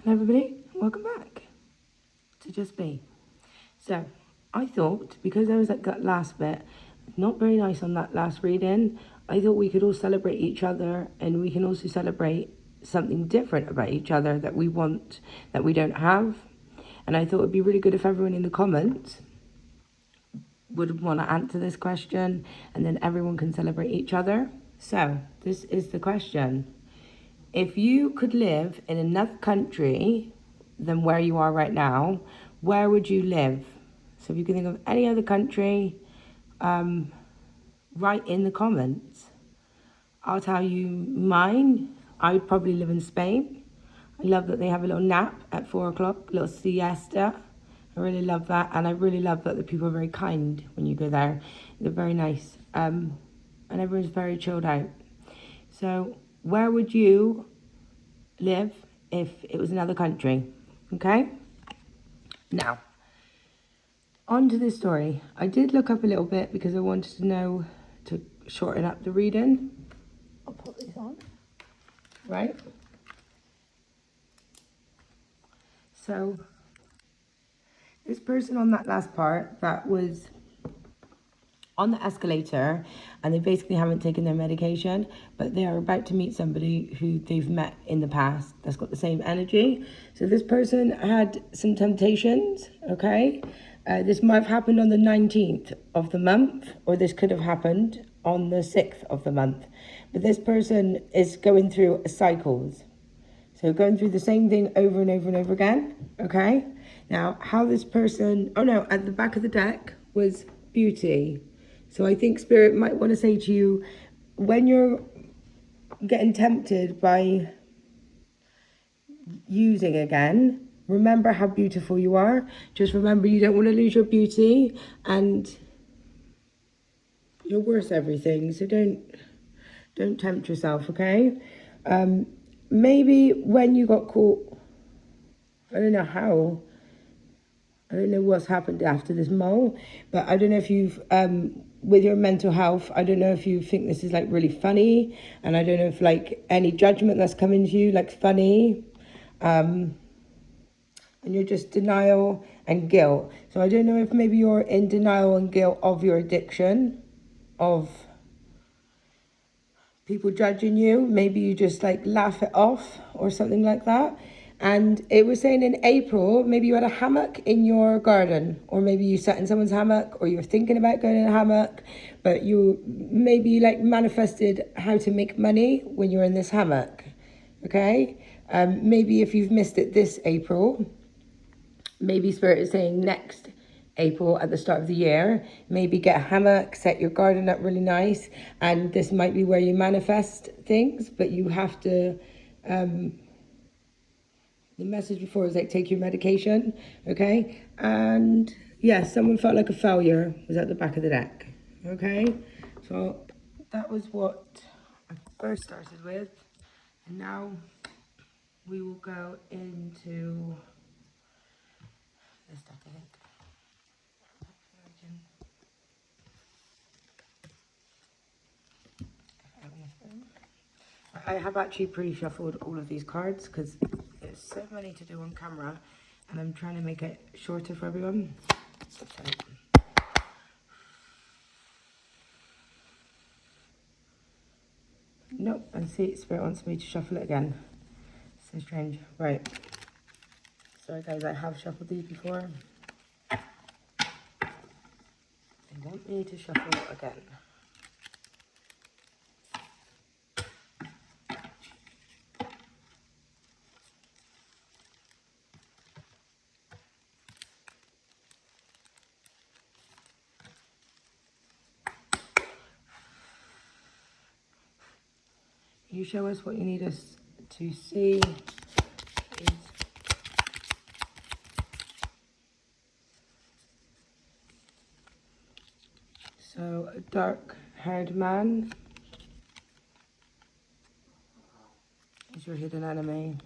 Hello everybody, welcome back to Just Be. So, I thought, because there was that last bit, not very nice on that last reading, I thought we could all celebrate each other and we can also celebrate something different about each other that we want, that we don't have. And I thought it'd be really good if everyone in the comments would want to answer this question and then everyone can celebrate each other. So, this is the question. If you could live in another country than where you are right now, where would you live? So if you can think of any other country, write in the comments. I'll tell you mine. I would probably live in Spain. I love that they have a little nap at 4 o'clock, a little siesta. I really love that. And I really love that the people are very kind when you go there. They're very nice. And everyone's very chilled out. So where would you live if it was another country? Okay? Now, on to this story. I did look up a little bit because I wanted to know to shorten up the reading. I'll put these on. Right? So, this person on that last part that was on the escalator and they basically haven't taken their medication, but they are about to meet somebody who they've met in the past that's got the same energy. So this person had some temptations, okay? This might have happened on the 19th of the month, or this could have happened on the 6th of the month. But this person is going through cycles. So going through the same thing over and over and over again, okay? Now, how this person, oh no, at the back of the deck was beauty. So I think Spirit might want to say to you, when you're getting tempted by using again, remember how beautiful you are. Just remember you don't want to lose your beauty and you're worth everything. So don't tempt yourself, okay? Maybe when you got caught, I don't know how, I don't know what's happened after this mole, but I don't know if you've, with your mental health, I don't know if you think this is like really funny, and I don't know if like any judgment that's coming to you like funny, and you're just denial and guilt. So I don't know if maybe you're in denial and guilt of your addiction, of people judging you. Maybe you just like laugh it off or something like that. And it was saying in April, maybe you had a hammock in your garden, or maybe you sat in someone's hammock, or you're thinking about going in a hammock, but you maybe like manifested how to make money when you're in this hammock. Okay? Maybe if you've missed it this April, maybe Spirit is saying next April at the start of the year, maybe get a hammock, set your garden up really nice, and this might be where you manifest things, but you have to, the message before is like take your medication, okay? And yeah, someone felt like a failure was at the back of the deck, okay? So that was what I first started with, and now we will go into this deck, I think. I have actually pre-shuffled all of these cards because there's so many to do on camera and I'm trying to make it shorter for everyone. So, nope, I see Spirit wants me to shuffle it again. So strange. Right. Sorry guys, I have shuffled these before. They want me to shuffle it again. You show us what you need us to see, please. So, a dark-haired man is your hidden enemy.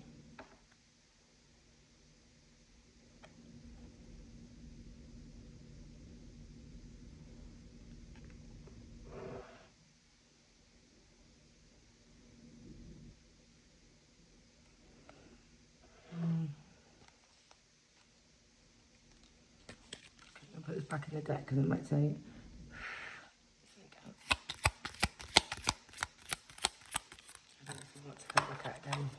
look back in the deck because it might say. I don't know if you want to have a look at it again.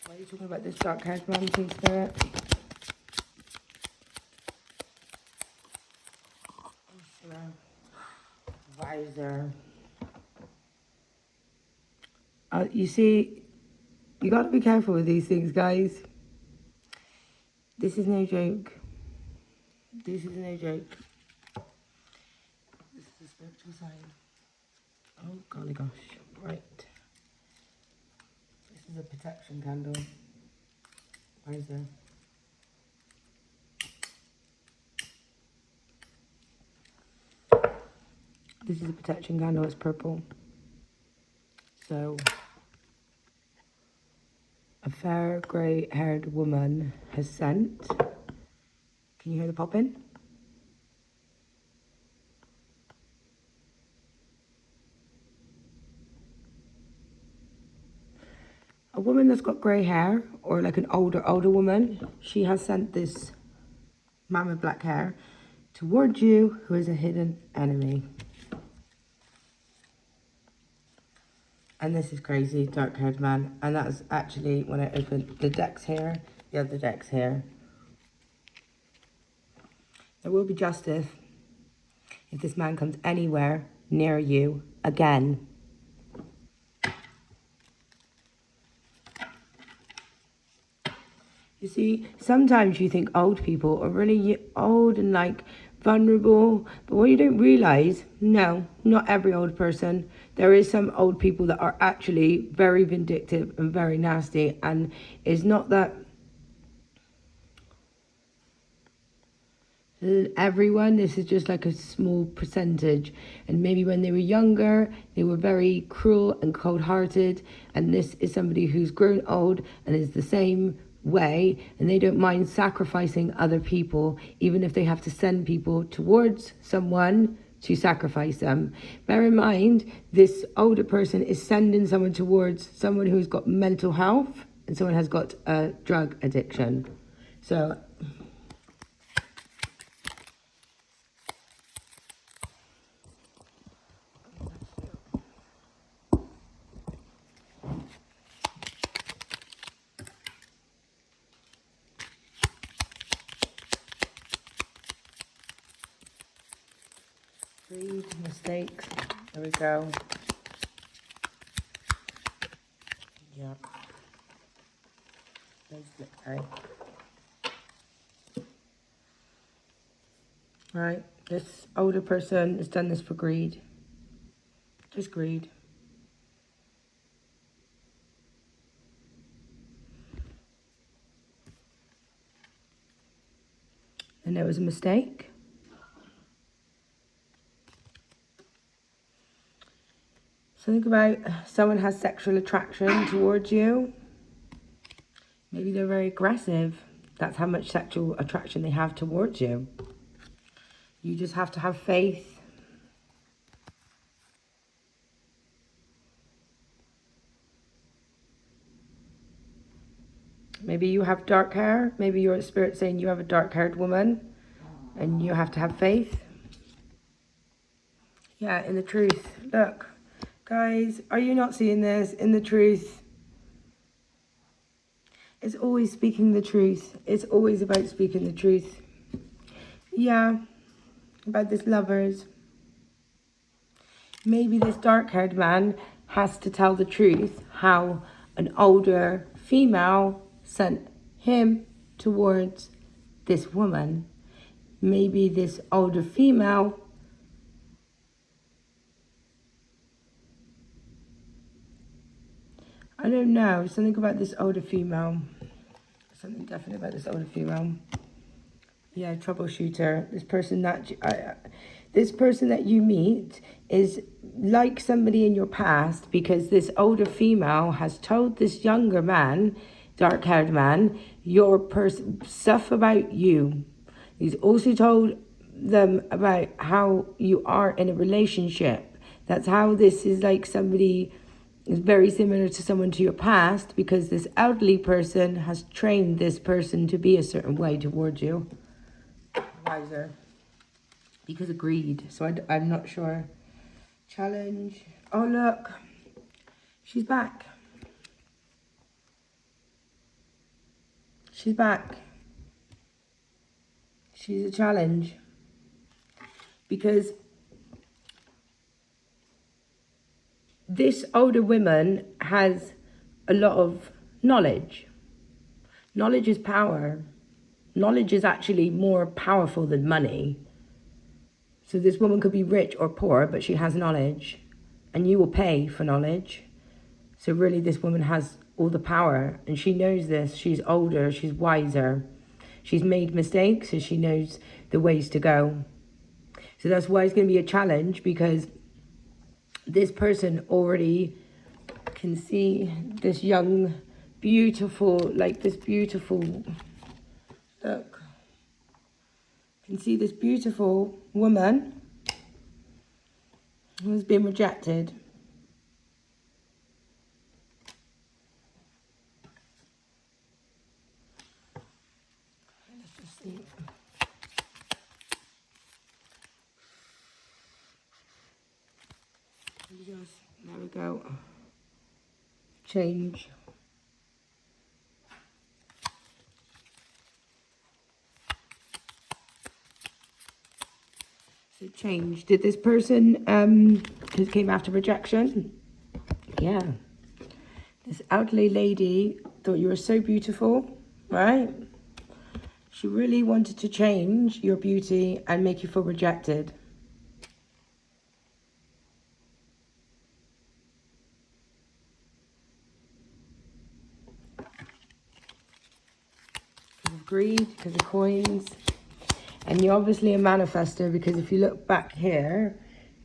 Why are you talking about this dark haired man, King Spirit? Visor. You see, you got to be careful with these things, guys. This is no joke. This is no joke. This is the spiritual side. Oh, golly gosh. Right. This is a protection candle. Visor. This is a protection candle. It's purple. So, a fair grey-haired woman has sent. Can you hear the popping? A woman that's got grey hair, or like an older woman, she has sent this man with black hair towards you who is a hidden enemy. And this is crazy, dark-haired man. And that's actually, when I opened the decks here, the other decks here. There will be justice if this man comes anywhere near you again. You see, sometimes you think old people are really old and like vulnerable, but what you don't realize, no, not every old person. There is some old people that are actually very vindictive and very nasty, and it's not that everyone, this is just like a small percentage. And maybe when they were younger, they were very cruel and cold-hearted, and this is somebody who's grown old and is the same way, and they don't mind sacrificing other people, even if they have to send people towards someone to sacrifice them. Bear in mind, this older person is sending someone towards someone who's got mental health and someone has got a drug addiction. So greed, mistakes. There we go. Yeah. Okay. Right. This older person has done this for greed. Just greed. And it was a mistake. So think about someone has sexual attraction towards you. Maybe they're very aggressive. That's how much sexual attraction they have towards you. You just have to have faith. Maybe you have dark hair. Maybe your spirit saying you have a dark-haired woman and you have to have faith. Yeah, in the truth. Look, guys, are you not seeing this? In the truth. It's always speaking the truth. It's always about speaking the truth. Yeah, about this lovers. Maybe this dark-haired man has to tell the truth how an older female sent him towards this woman. Maybe this older female I don't know, something about this older female. Something definite about this older female. Yeah, troubleshooter. This person that you meet is like somebody in your past, because this older female has told this younger man, dark-haired man, your person stuff about you. He's also told them about how you are in a relationship. That's how this is like somebody is very similar to someone to your past, because this elderly person has trained this person to be a certain way towards you. Wiser. Because of greed. So I'm not sure. Challenge. Oh, look. She's back. She's back. She's a challenge. Because this older woman has a lot of knowledge. Knowledge is power. Knowledge is actually more powerful than money. So this woman could be rich or poor, but she has knowledge. And you will pay for knowledge. So really this woman has all the power. And she knows this. She's older. She's wiser. She's made mistakes, so she knows the ways to go. So that's why it's going to be a challenge, because this person already can see this young, beautiful, like this beautiful, look, can see this beautiful woman who has been rejected. Let's just see. There we go. Change. So change. Did this person who came after rejection? Yeah. This elderly lady thought you were so beautiful, right? She really wanted to change your beauty and make you feel rejected. Because of greed, because of coins. And you're obviously a manifester, because if you look back here,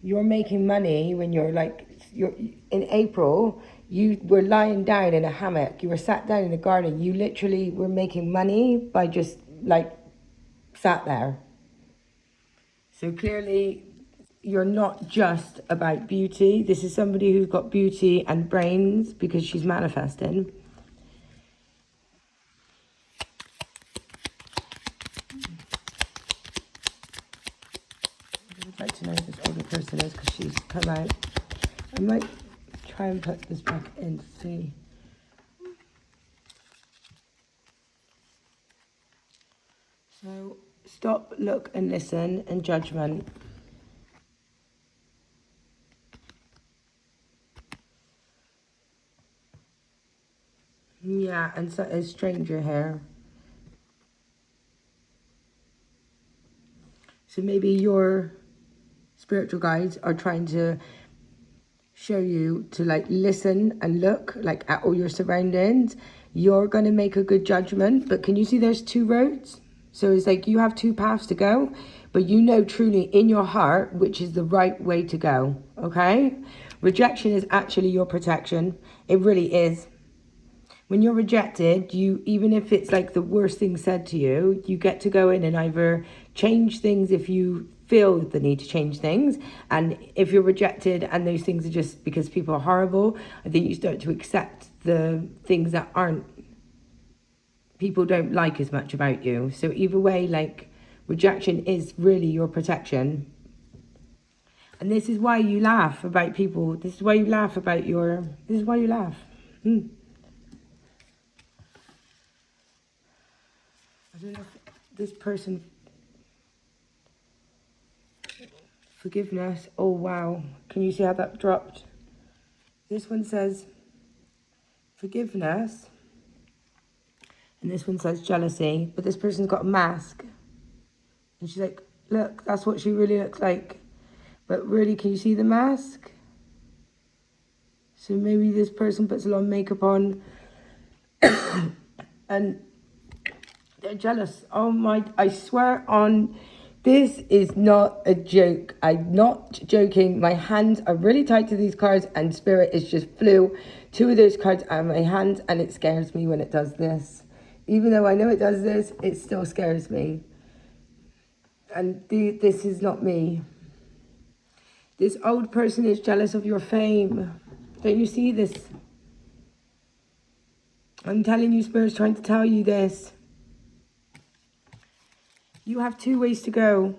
you're making money when you're in April, you were lying down in a hammock, you were sat down in the garden, you literally were making money by just sat there. So clearly you're not just about beauty. This is somebody who's got beauty and brains, because she's manifesting. I'd like to know who this older person is, because she's come out. I might try and put this back in to see. So stop, look and listen, and judgment. Yeah, and so a stranger here. So maybe your spiritual guides are trying to show you to listen and look at all your surroundings. You're going to make a good judgment, but can you see there's two roads? So it's you have two paths to go, but you know truly in your heart which is the right way to go, okay? Rejection is actually your protection. It really is. When you're rejected, even if it's the worst thing said to you, you get to go in and either change things if you feel the need to change things. And if you're rejected and those things are just because people are horrible, I think you start to accept the things that people don't like as much about you. So either way, rejection is really your protection. And this is why you laugh about people. This is why you laugh about this is why you laugh. I don't know if this person, forgiveness. Oh, wow. Can you see how that dropped? This one says forgiveness. And this one says jealousy. But this person's got a mask. And she's like, look, that's what she really looks like. But really, can you see the mask? So maybe this person puts a lot of makeup on. And they're jealous. Oh my, I swear on, this is not a joke. I'm not joking. My hands are really tight to these cards, and Spirit is just flew two of those cards out of my hands, and it scares me when it does this. Even though I know it does this, it still scares me. And this is not me. This old person is jealous of your fame. Don't you see this? I'm telling you, Spirit's trying to tell you this. You have 2 ways to go.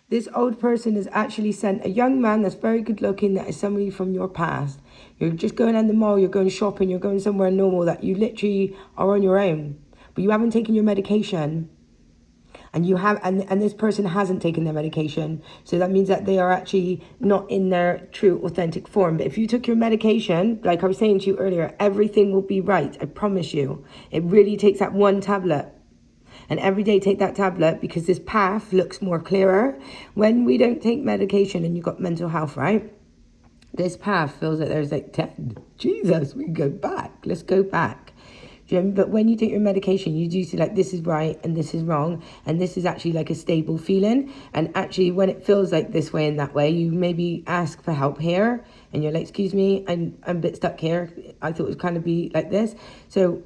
This old person has actually sent a young man that's very good looking, that is somebody from your past. You're just going in the mall, you're going shopping, you're going somewhere normal, that you literally are on your own. But you haven't taken your medication. And you have, and this person hasn't taken their medication. So that means that they are actually not in their true, authentic form. But if you took your medication, like I was saying to you earlier, everything will be right. I promise you. It really takes that one tablet. And every day take that tablet, because this path looks more clearer. When we don't take medication and you've got mental health, right? This path feels like there's like 10. Jesus, we can go back. Let's go back. But when you take your medication, you do see like this is right and this is wrong. And this is actually like a stable feeling. And actually when it feels like this way and that way, you maybe ask for help here. And you're like, excuse me, I'm a bit stuck here. I thought it would kind of be like this. So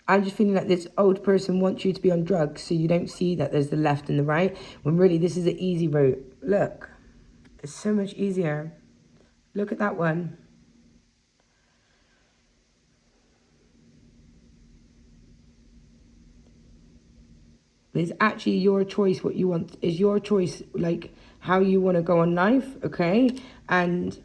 I'm just feeling like this old person wants you to be on drugs, so you don't see that there's the left and the right, when really this is the easy route. Look, it's so much easier. Look at that one. It's actually your choice. What you want is your choice, like how you want to go on life, okay? And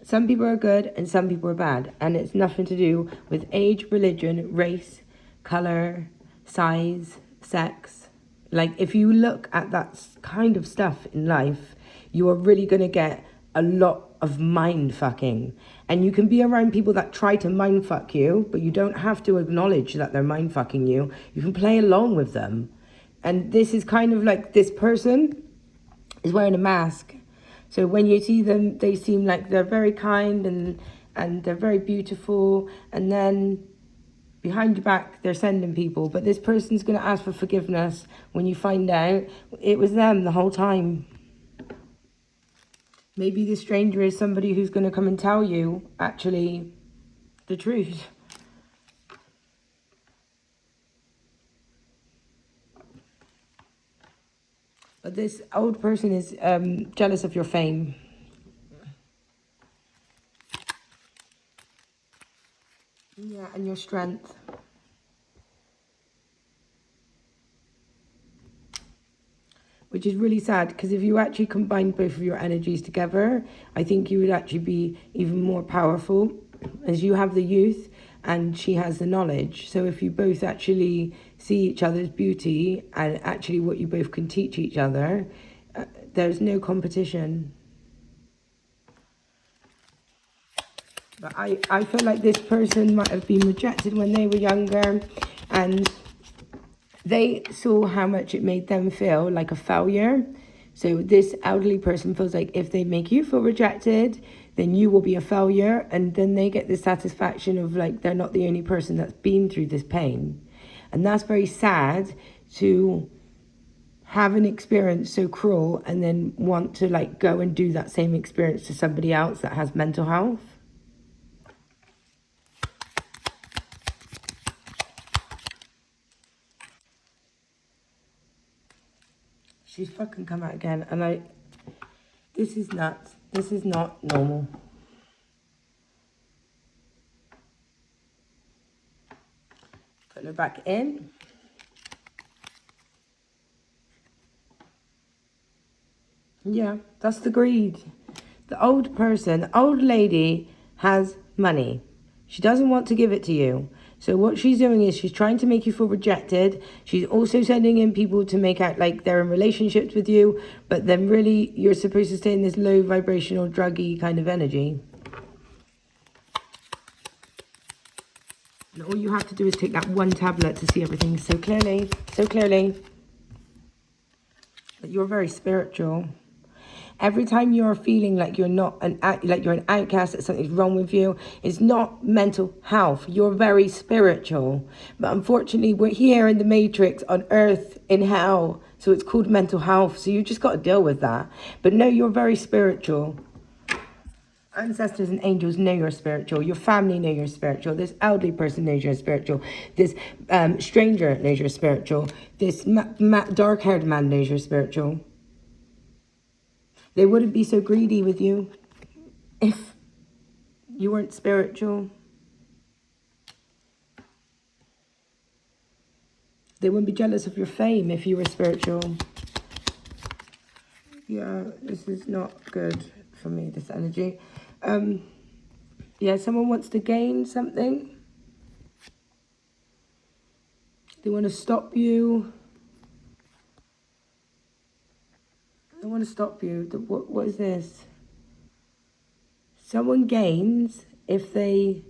some people are good and some people are bad. And it's nothing to do with age, religion, race, color, size, sex. Like if you look at that kind of stuff in life, you are really going to get a lot of mind fucking. And you can be around people that try to mind fuck you, but you don't have to acknowledge that they're mind fucking you. You can play along with them. And this is kind of like, this person is wearing a mask. So when you see them, they seem like they're very kind and they're very beautiful. And then behind your back, they're sending people. But this person's going to ask for forgiveness when you find out it was them the whole time. Maybe the stranger is somebody who's going to come and tell you, actually, the truth. But this old person is jealous of your fame. Yeah, and your strength. Which is really sad, because if you actually combine both of your energies together, I think you would actually be even more powerful, as you have the youth and she has the knowledge. So if you both actually see each other's beauty and actually what you both can teach each other, there's no competition. But I feel like this person might have been rejected when they were younger, and they saw how much it made them feel like a failure. So this elderly person feels like if they make you feel rejected, then you will be a failure. And then they get the satisfaction of like, they're not the only person that's been through this pain. And that's very sad, to have an experience so cruel and then want to like go and do that same experience to somebody else that has mental health. She's fucking come out again, and this is nuts. This is not normal. Put her back in. Yeah, that's the greed. The old person, the old lady has money. She doesn't want to give it to you. So what she's doing is she's trying to make you feel rejected. She's also sending in people to make out like they're in relationships with you, but then really you're supposed to stay in this low vibrational druggy kind of energy. And all you have to do is take that one tablet to see everything so clearly, so clearly. But you're very spiritual. Every time you're feeling like you're not like you're an outcast, that something's wrong with you, it's not mental health. You're very spiritual. But unfortunately, we're here in the matrix, on earth, in hell. So it's called mental health. So you just got to deal with that. But no, you're very spiritual. Ancestors and angels know you're spiritual. Your family know you're spiritual. This elderly person knows you're spiritual. This stranger knows you're spiritual. This dark-haired man knows you're spiritual. They wouldn't be so greedy with you if you weren't spiritual. They wouldn't be jealous of your fame if you were spiritual. Yeah, this is not good for me, this energy. Yeah, someone wants to gain something. They want to stop you. They want to stop you. What is this? Someone gains if they...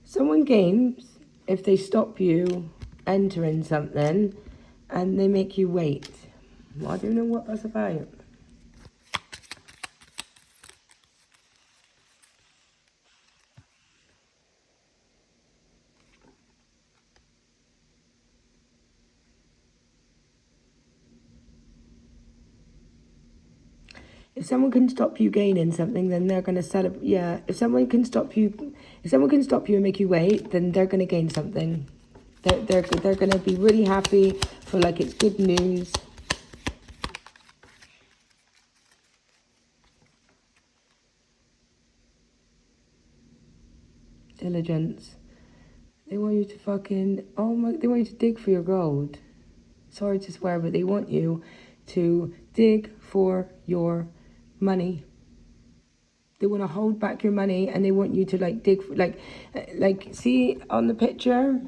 Someone gains if they stop you entering something and they make you wait. Well, I don't know what that's about. If someone can stop you gaining something, then they're going to celebrate. Yeah, if someone can stop you and make you wait, then they're going to gain something. They're going to be really happy for, like, it's good news. Diligence. They want you to fucking, they want you to dig for your gold. Sorry to swear, but they want you to dig for your money. They want to hold back your money, and they want you to, like, dig for, like see on the picture,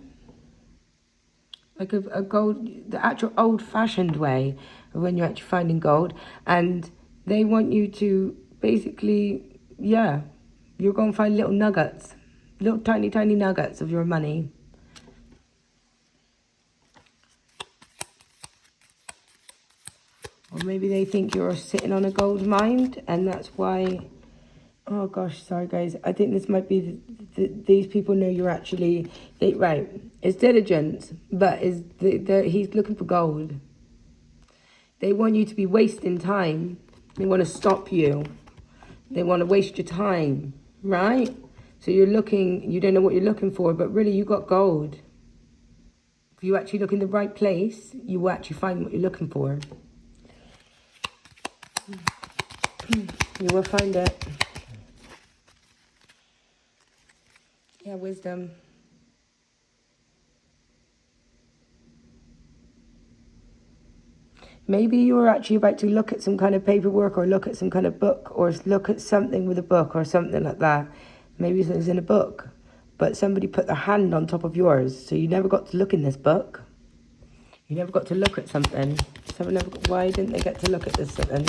like a gold, the actual old-fashioned way of when you're actually finding gold, and they want you to basically, yeah, you're going to find little nuggets, little tiny nuggets of your money. Or maybe they think you're sitting on a gold mine, and that's why... Oh gosh, sorry guys. I think this might be these people know you're actually... right, it's diligence, but he's looking for gold. They want you to be wasting time. They want to stop you. They want to waste your time, right? So you don't know what you're looking for, but really you got gold. If you actually look in the right place, you will actually find what you're looking for. You will find it. Yeah, wisdom. Maybe you're actually about to look at some kind of paperwork, or look at some kind of book, or look at something with a book or something like that. Maybe it's in a book, but somebody put their hand on top of yours, so you never got to look in this book. You never got to look at something. Why didn't they get to look at this something?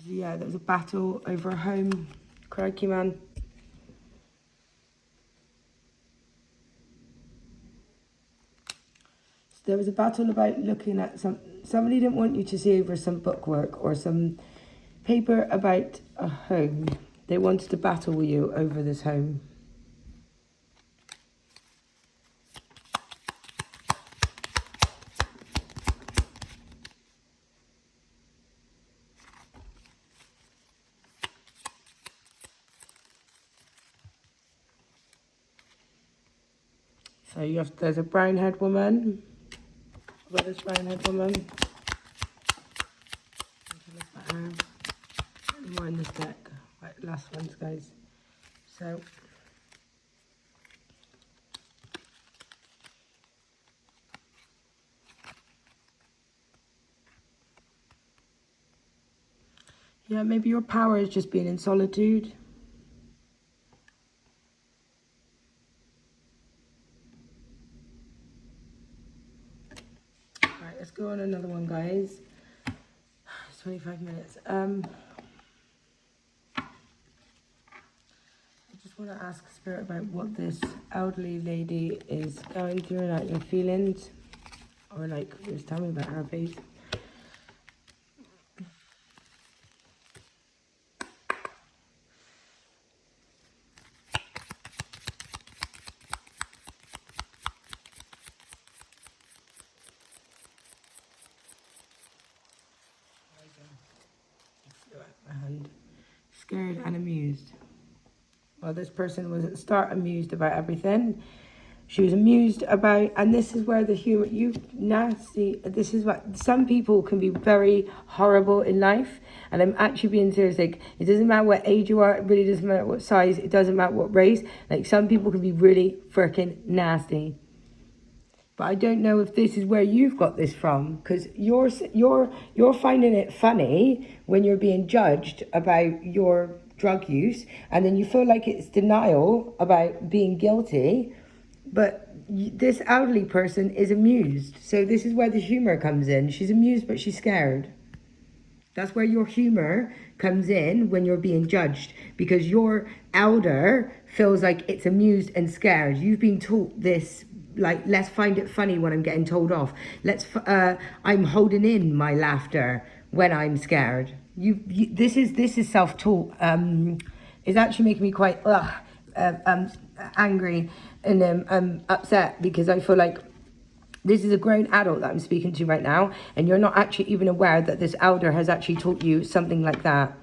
Yeah, there was a battle over a home. Crikey, man. There was a battle about looking at somebody didn't want you to see over some bookwork or some paper about a home. They wanted to battle with you over this home. So there's a brown-haired woman. What is brown-haired woman? More in this deck. Right, last ones, guys. So yeah, maybe your power is just being in solitude. Right, let's go on another one, guys. It's 25 minutes. I just want to ask Spirit about what this elderly lady is going through, like her feelings, or like just tell me about her, please. My hand. Scared and amused. Well, this person was at the start amused about everything. She was amused about, and this is where the humor, you nasty, this is what, some people can be very horrible in life, and I'm actually being serious, like, it doesn't matter what age you are, it really doesn't matter what size, it doesn't matter what race, like, some people can be really freaking nasty. But I don't know if this is where you've got this from, because you're finding it funny when you're being judged about your drug use, and then you feel like it's denial about being guilty, but this elderly person is amused. So this is where the humor comes in. She's amused, but she's scared. That's where your humor comes in when you're being judged, because your elder feels like it's amused and scared. You've been taught this, like, let's find it funny when I'm getting told off. I'm holding in my laughter when I'm scared. This is self-taught. It's actually making me quite angry and upset, because I feel like this is a grown adult that I'm speaking to right now, and you're not actually even aware that this elder has actually taught you something like that.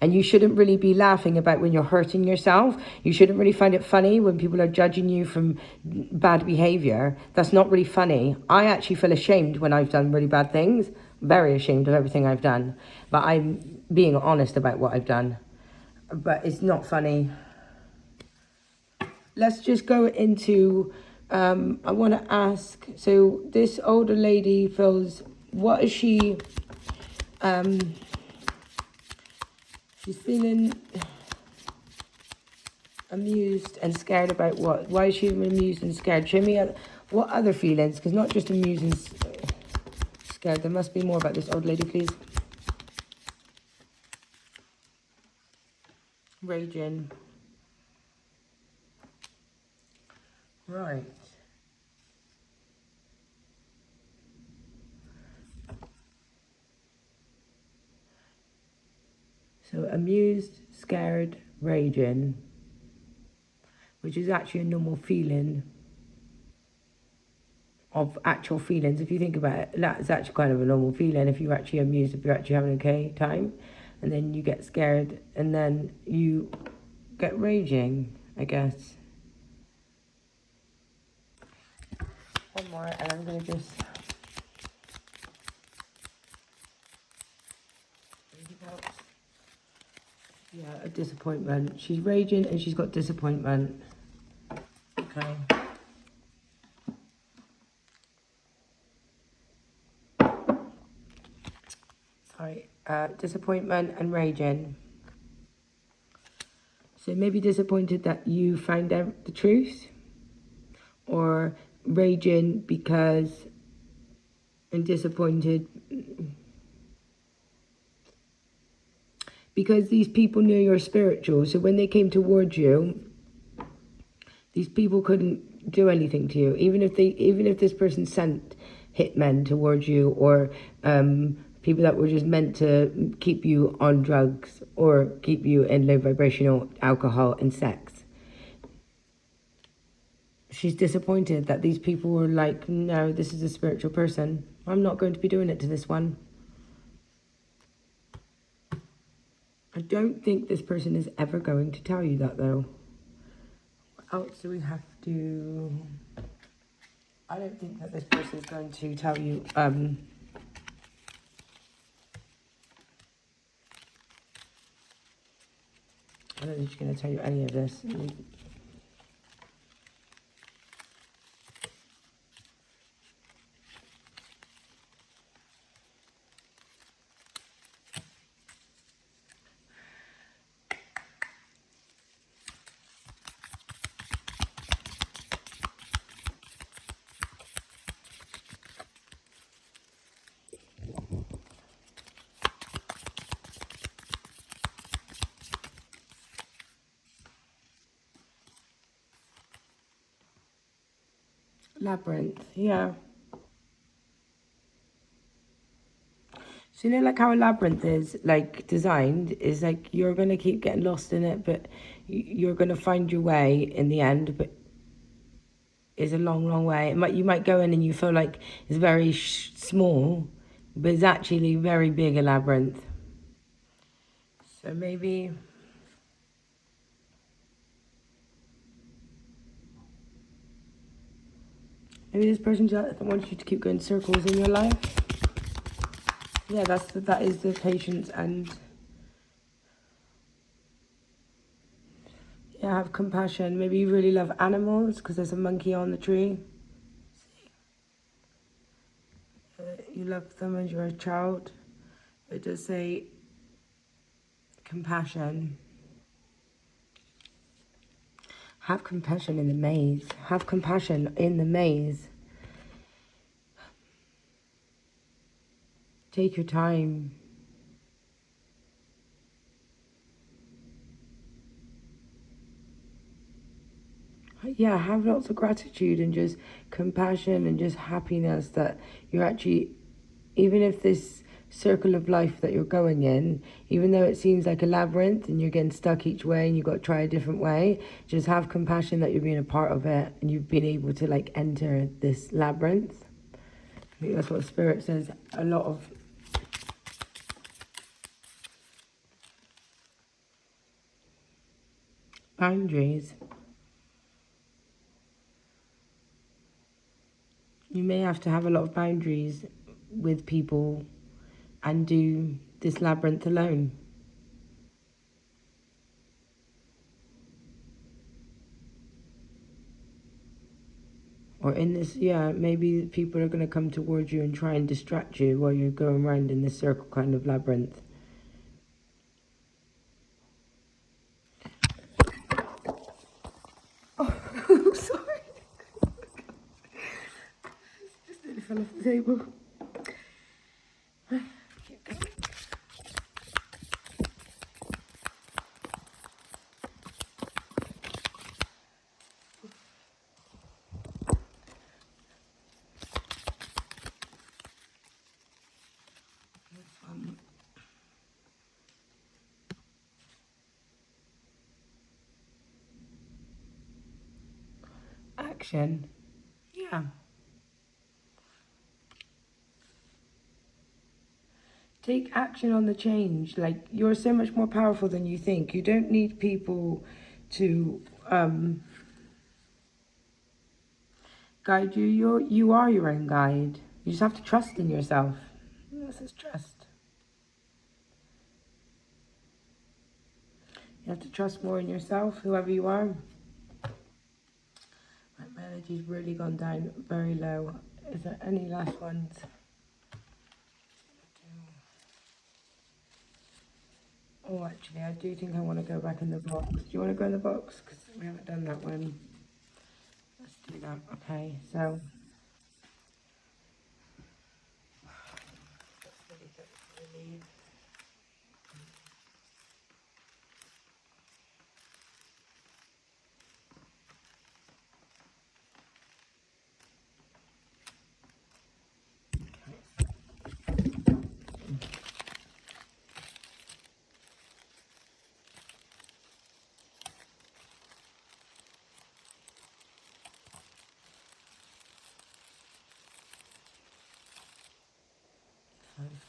And you shouldn't really be laughing about when you're hurting yourself. You shouldn't really find it funny when people are judging you from bad behavior. That's not really funny. I actually feel ashamed when I've done really bad things. Very ashamed of everything I've done. But I'm being honest about what I've done. But it's not funny. Let's just go into, I want to ask, so this older lady feels, what is she, she's feeling amused and scared about what? Why is she amused and scared? Show me what other feelings, because not just amused and scared, there must be more about this old lady, please. Raging. Right. So amused, scared, raging, which is actually a normal feeling of actual feelings. If you think about it, that's actually kind of a normal feeling. If you're actually amused, if you're actually having a okay time, and then you get scared, and then you get raging, I guess. One more, and I'm gonna just. Yeah, a disappointment. She's raging and she's got disappointment. Okay. Sorry. Disappointment and raging. So maybe disappointed that you found out the truth, or raging because, and disappointed because these people knew you're spiritual. So when they came towards you, these people couldn't do anything to you, even if this person sent hitmen towards you, or people that were just meant to keep you on drugs or keep you in low vibrational alcohol and sex. She's disappointed that these people were like, no, this is a spiritual person. I'm not going to be doing it to this one. I don't think this person is ever going to tell you that, though. What else do we have to... I don't think that this person is going to tell you... I don't think she's going to tell you any of this. Labyrinth, yeah. So you know, like how a labyrinth is like designed, is like you're gonna keep getting lost in it, but you're gonna find your way in the end. But it's a long, long way. You might go in and you feel like it's very small, but it's actually very big, a labyrinth. So maybe. Maybe this person just wants you to keep going circles in your life. Yeah, that is the patience and yeah, have compassion. Maybe you really love animals because there's a monkey on the tree. You love them as you're a child. It does say compassion. Have compassion in the maze. Have compassion in the maze. Take your time. Yeah, have lots of gratitude and just compassion and just happiness that you're actually, even if this circle of life that you're going in, even though it seems like a labyrinth and you're getting stuck each way and you've got to try a different way, just have compassion that you're being a part of it and you've been able to like enter this labyrinth. I think that's what Spirit says. A lot of boundaries. You may have to have a lot of boundaries with people and do this labyrinth alone. Or in this, yeah, maybe people are going to come towards you and try and distract you while you're going around in this circle kind of labyrinth. Oh, sorry. Just nearly fell off the table. Keep going. Action. Yeah. Take action on the change. Like, you're so much more powerful than you think. You don't need people to guide you. You are your own guide. You just have to trust in yourself. This is trust. You have to trust more in yourself, whoever you are. My energy's really gone down very low. Is there any last ones? Oh, actually, I do think I want to go back in the box. Do you want to go in the box? Because we haven't done that one. Let's do that. Okay, so.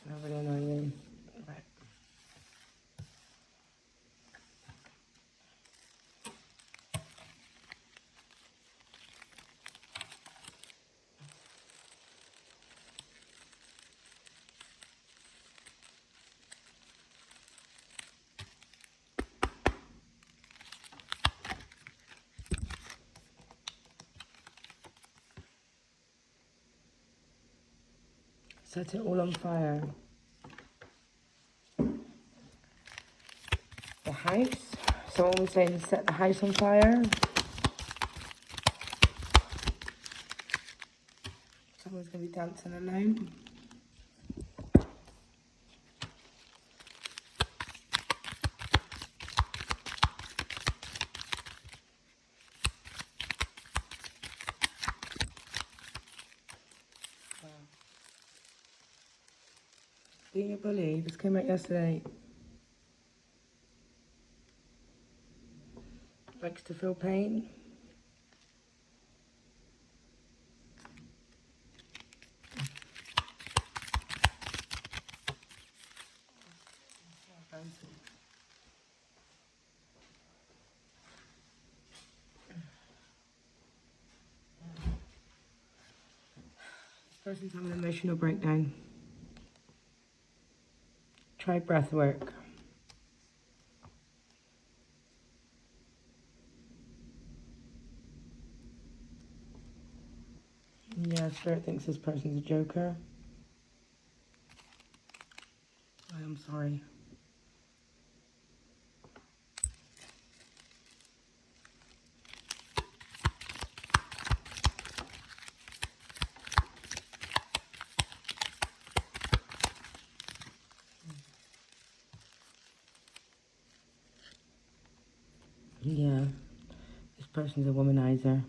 Nobody know you. Right. Set it all on fire. The house. Someone was saying set the house on fire. Someone's going to be dancing alone. Being a bully. This came out yesterday. Likes to feel pain. Person's having an emotional breakdown. Try breath work. Yeah, Spirit thinks this person's a joker. I am sorry. Yeah, this person's a womanizer.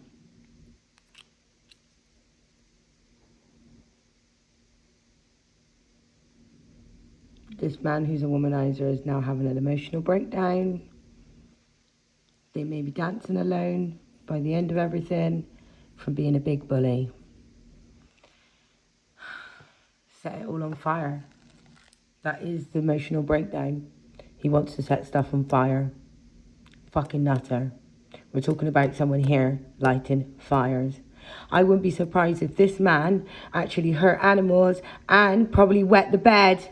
This man who's a womanizer is now having an emotional breakdown. They may be dancing alone by the end of everything from being a big bully. Set it all on fire. That is the emotional breakdown. He wants to set stuff on fire. Fucking nutter. We're talking about someone here lighting fires. I wouldn't be surprised if this man actually hurt animals and probably wet the bed.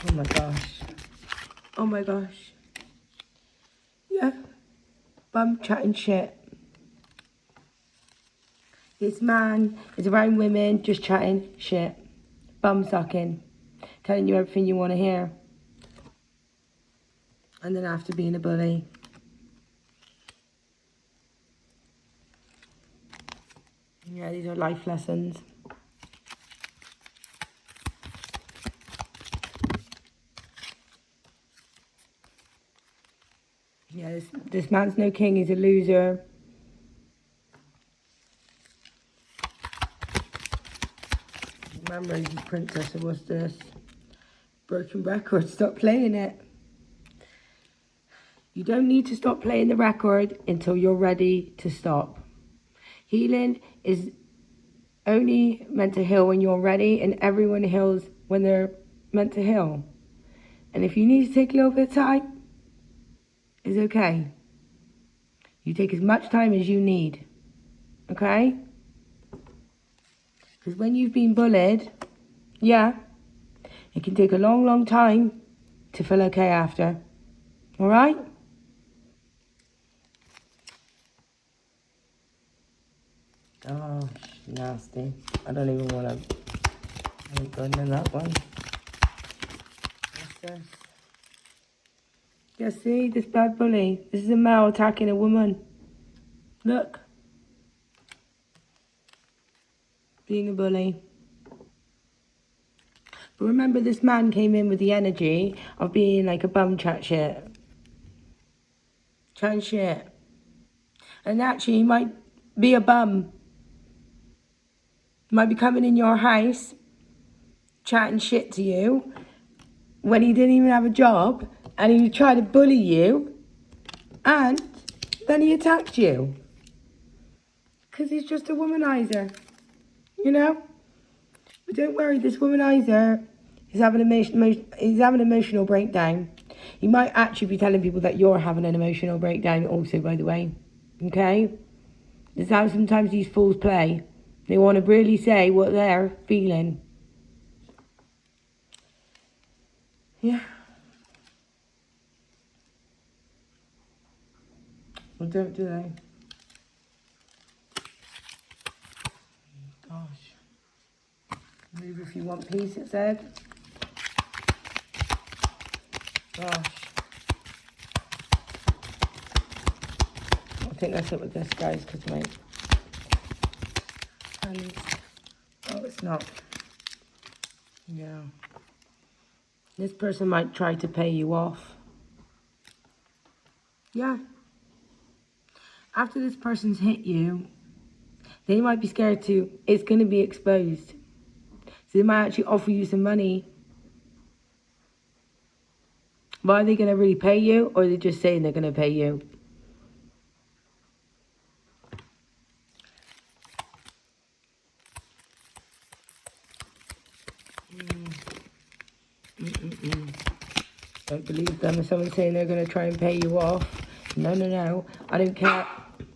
Oh my gosh. Oh my gosh. Yeah. Bum chatting shit. This man is around women just chatting shit. Bum sucking. Telling you everything you want to hear. And then after being a bully. Yeah, these are life lessons. Yeah, this man's no king, he's a loser. Man raises princess, and what's this? Broken record, stop playing it. You don't need to stop playing the record until you're ready to stop. Healing is only meant to heal when you're ready, and everyone heals when they're meant to heal. And if you need to take a little bit of time, it's okay. You take as much time as you need, okay? Because when you've been bullied, yeah, it can take a long, long time to feel okay after, all right? Oh, nasty. I don't even want to... I ain't going in that one. What's this? Yeah, see, this bad bully. This is a male attacking a woman. Look. Being a bully. But remember, this man came in with the energy of being like a bum chat shit. Chatting shit. And actually, he might be a bum. He might be coming in your house, chatting shit to you, when he didn't even have a job, and he tried to bully you, and then he attacked you. Because he's just a womanizer, you know? But don't worry, this womanizer is having an emotional breakdown. He might actually be telling people that you're having an emotional breakdown also, by the way. Okay? This is how sometimes these fools play. They want to really say what they're feeling. Yeah. Well, don't do they? Gosh. Move if you want peace, it said. Gosh. I think that's it with this, guys, because my... Oh, it's not. Yeah. This person might try to pay you off. Yeah. After this person's hit you, they might be scared to, it's going to be exposed. So they might actually offer you some money. But are they going to really pay you, or are they just saying they're going to pay you? Don't believe them. If someone's saying they're going to try and pay you off, No, no, no. I don't care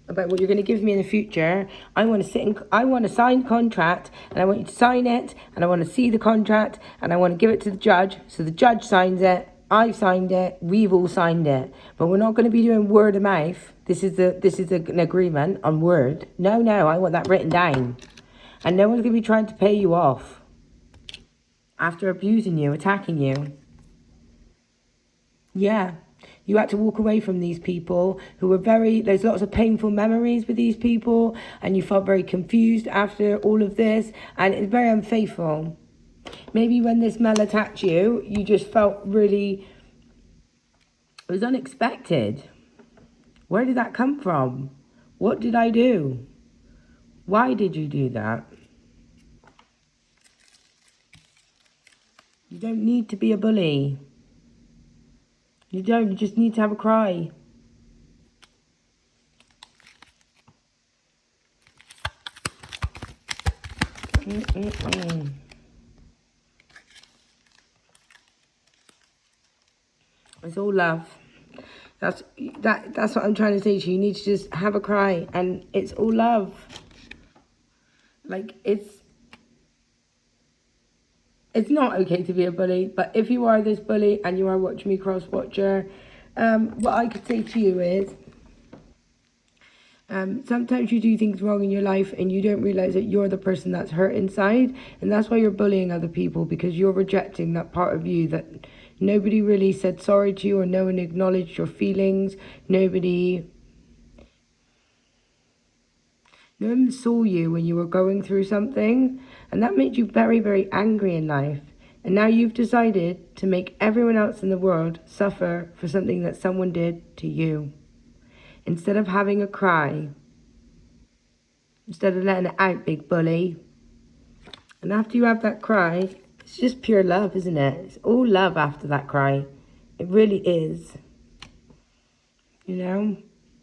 about what you're going to give me in the future. I want to sign contract, and I want you to sign it, and I want to see the contract, and I want to give it to the judge, so the judge signs it. I've signed it. We've all signed it. But we're not going to be doing word of mouth. This is an agreement on word. No, no. I want that written down. And no one's going to be trying to pay you off after abusing you, attacking you. Yeah. You had to walk away from these people who were there's lots of painful memories with these people, and you felt very confused after all of this, and it's very unfaithful. Maybe when this Mel attacked you, you just felt really, it was unexpected. Where did that come from? What did I do? Why did you do that? You don't need to be a bully. You don't, you just need to have a cry. It's all love. That's what I'm trying to say to you. You need to just have a cry, and it's all love. Like, it's not okay to be a bully, but if you are this bully and you are watching me cross watcher, what I could say to you is, sometimes you do things wrong in your life and you don't realize that you're the person that's hurt inside, and that's why you're bullying other people, because you're rejecting that part of you that nobody really said sorry to you, or no one acknowledged your feelings. No one saw you when you were going through something, and that made you very, very angry in life. And now you've decided to make everyone else in the world suffer for something that someone did to you. Instead of having a cry, instead of letting it out, big bully. And after you have that cry, it's just pure love, isn't it? It's all love after that cry. It really is. You know?